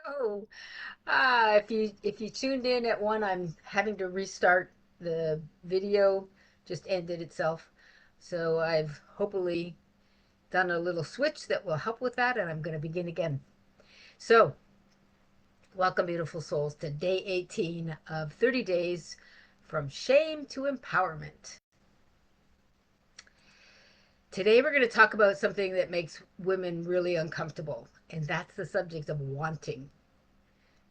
Hello. If you tuned in at one, I'm having to restart the video. Just ended itself. So I've hopefully done a little switch that will help with that, and I'm going to begin again. So, welcome, beautiful souls, to day 18 of 30 days from shame to empowerment. Today, we're going to talk about something that makes women really uncomfortable, and that's the subject of wanting.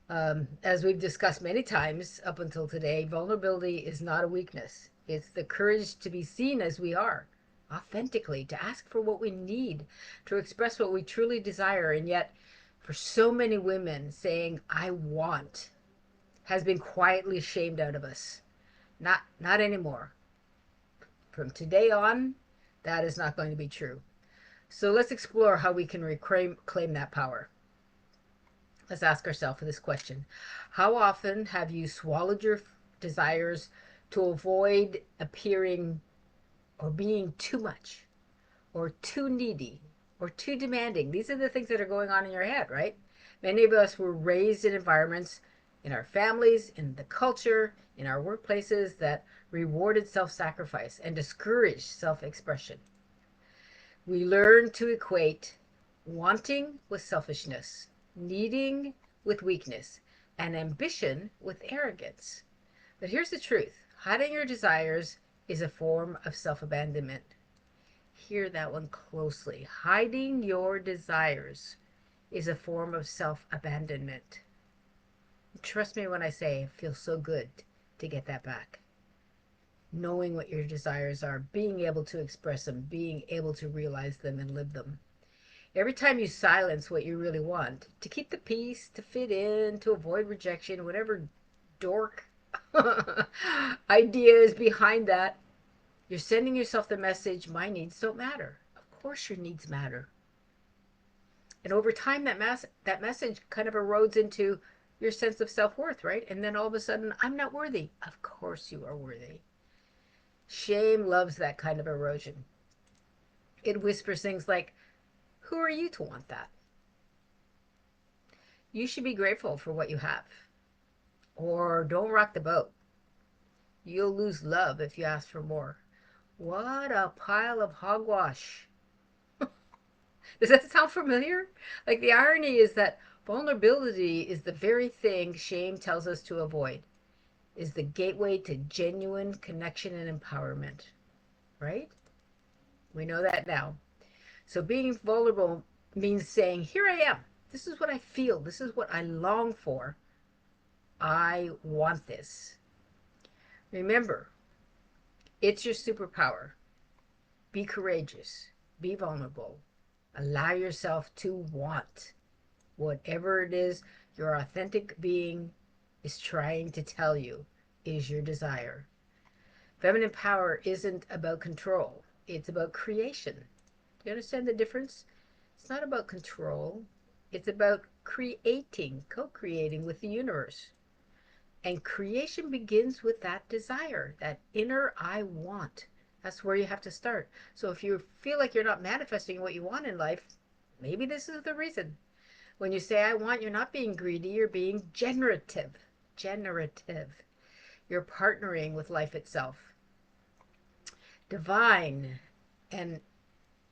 As we've discussed many times up until today, vulnerability is not a weakness. It's the courage to be seen as we are, authentically, to ask for what we need, to express what we truly desire. And yet, for so many women, saying, I want, has been quietly shamed out of us. Not anymore. From today on, that is not going to be true. So let's explore how we can reclaim that power. Let's ask ourselves this question. How often have you swallowed your desires to avoid appearing or being too much or too needy or too demanding? These are the things that are going on in your head, right? Many of us were raised in environments, in our families, in the culture, in our workplaces that rewarded self sacrifice and discouraged self expression. We learn to equate wanting with selfishness, needing with weakness, and ambition with arrogance. But here's the truth: hiding your desires is a form of self abandonment. Hear that one closely. Hiding your desires is a form of self abandonment. Trust me when I say it feels so good to get that back. Knowing what your desires are, being able to express them, being able to realize them and live them. Every time you silence what you really want, to keep the peace, to fit in, to avoid rejection, whatever dork idea is behind that, you're sending yourself the message, my needs don't matter. Of course your needs matter. And over time, that message kind of erodes into your sense of self-worth, right? And then all of a sudden, I'm not worthy. Of course you are worthy. Shame loves that kind of erosion. It whispers things like, who are you to want that? You should be grateful for what you have. Or don't rock the boat. You'll lose love if you ask for more. What a pile of hogwash. Does that sound familiar? Like, the irony is that vulnerability is the very thing shame tells us to avoid, is the gateway to genuine connection and empowerment, right? We know that now. So being vulnerable means saying, here I am. This is what I feel. This is what I long for. I want this. Remember, it's your superpower. Be courageous. Be vulnerable. Allow yourself to want whatever it is your authentic being is trying to tell you is your desire. Feminine power isn't about control, it's about creation. Do you understand the difference? It's not about control, it's about creating, co creating with the universe. And creation begins with that desire, that inner I want. That's where you have to start. So if you feel like you're not manifesting what you want in life, maybe this is the reason. When you say I want, you're not being greedy, you're being generative. Generative. You're partnering with life itself. Divine and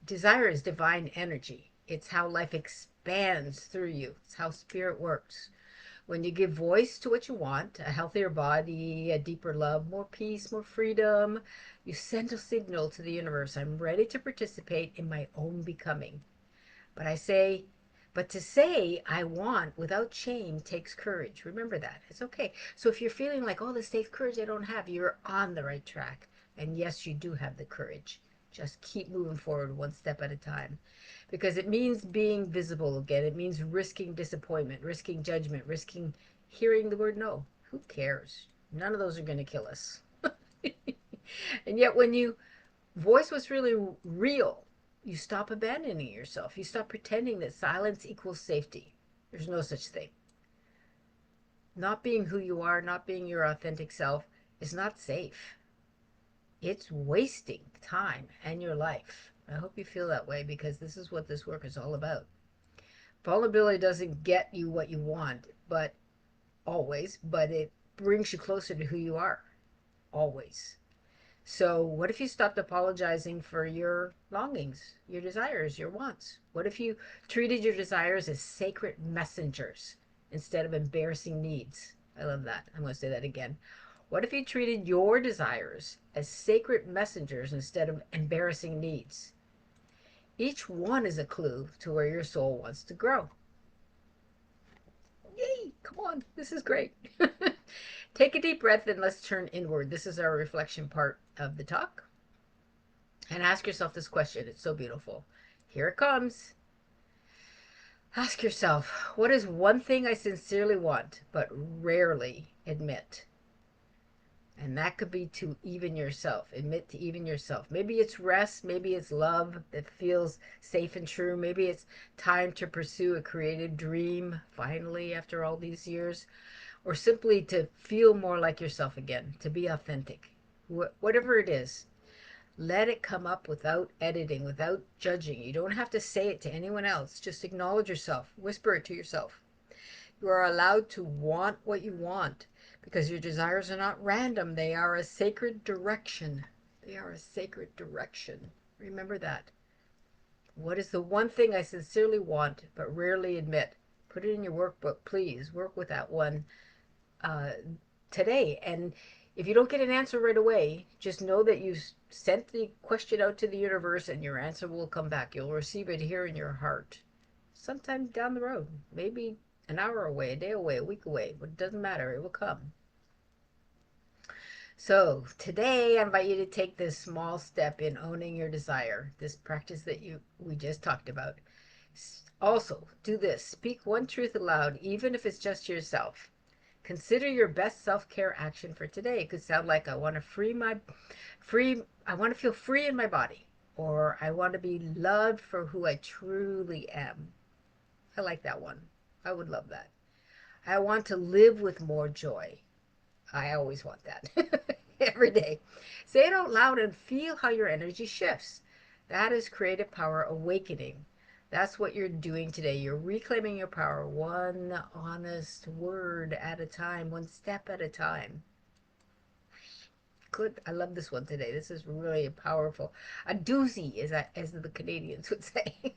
desire is divine energy. It's how life expands through you. It's how spirit works. When you give voice to what you want, a healthier body, a deeper love, more peace, more freedom, you send a signal to the universe. I'm ready to participate in my own becoming. But I say, but to say I want without shame takes courage. Remember that. It's okay. So if you're feeling like, oh, this takes courage I don't have, you're on the right track. And yes, you do have the courage. Just keep moving forward one step at a time. Because it means being visible again. It means risking disappointment, risking judgment, risking hearing the word no. Who cares? None of those are going to kill us. And yet, when you voice what's really real, you stop abandoning yourself. You stop pretending that silence equals safety. There's no such thing. Not being who you are, not being your authentic self, is not safe. It's wasting time and your life. I hope you feel that way because this is what this work is all about. Vulnerability doesn't get you what you want, but always, but it brings you closer to who you are, always. So, what if you stopped apologizing for your longings, your desires, your wants? What if you treated your desires as sacred messengers instead of embarrassing needs? I love that. I'm going to say that again. What if you treated your desires as sacred messengers instead of embarrassing needs? Each one is a clue to where your soul wants to grow. Yay! Come on, this is great. Take a deep breath and let's turn inward. This is our reflection part of the talk. And ask yourself this question. It's so beautiful. Here it comes. Ask yourself, what is one thing I sincerely want but rarely admit? And that could be to even yourself. Admit to even yourself. Maybe it's rest. Maybe it's love that feels safe and true. Maybe it's time to pursue a creative dream finally after all these years. Or simply to feel more like yourself again, to be authentic. Whatever it is, let it come up without editing, without judging. You don't have to say it to anyone else. Just acknowledge yourself, whisper it to yourself. You are allowed to want what you want because your desires are not random, they are a sacred direction. They are a sacred direction. Remember that. What is the one thing I sincerely want but rarely admit? Put it in your workbook, please. Work with that one uh, today. And if you don't get an answer right away, just know that you sent the question out to the universe and your answer will come back. You'll receive it here in your heart sometime down the road, maybe an hour away, a day away, a week away, but it doesn't matter, it will come. So today I invite you to take this small step in owning your desire, this practice that you we just talked about. Also, do this. Speak one truth aloud, even if it's just to yourself. Consider your best self-care action for today. It could sound like I want to I want to feel free in my body, or I want to be loved for who I truly am. I like that one. I would love that. I want to live with more joy. I always want that. Every day. Say it out loud and feel how your energy shifts. That is creative power awakening. That's what you're doing today. You're reclaiming your power one honest word at a time, one step at a time. Good. I love this one today. This is really powerful. A doozy, as the Canadians would say.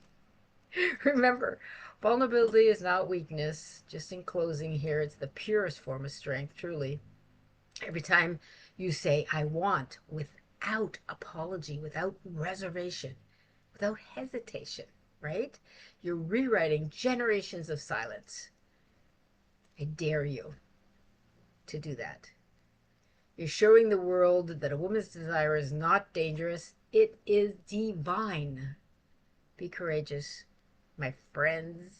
Remember, vulnerability is not weakness. Just in closing here, it's the purest form of strength, truly. Every time you say, I want, without apology, without reservation, without hesitation, right? You're rewriting generations of silence. I dare you to do that. You're showing the world that a woman's desire is not dangerous, it is divine. Be courageous, my friends.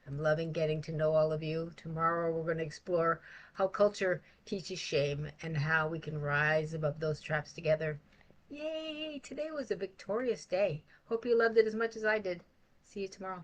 I'm loving getting to know all of you. Tomorrow we're going to explore how culture teaches shame and how we can rise above those traps together. Yay! Today was a victorious day. Hope you loved it as much as I did. See you tomorrow.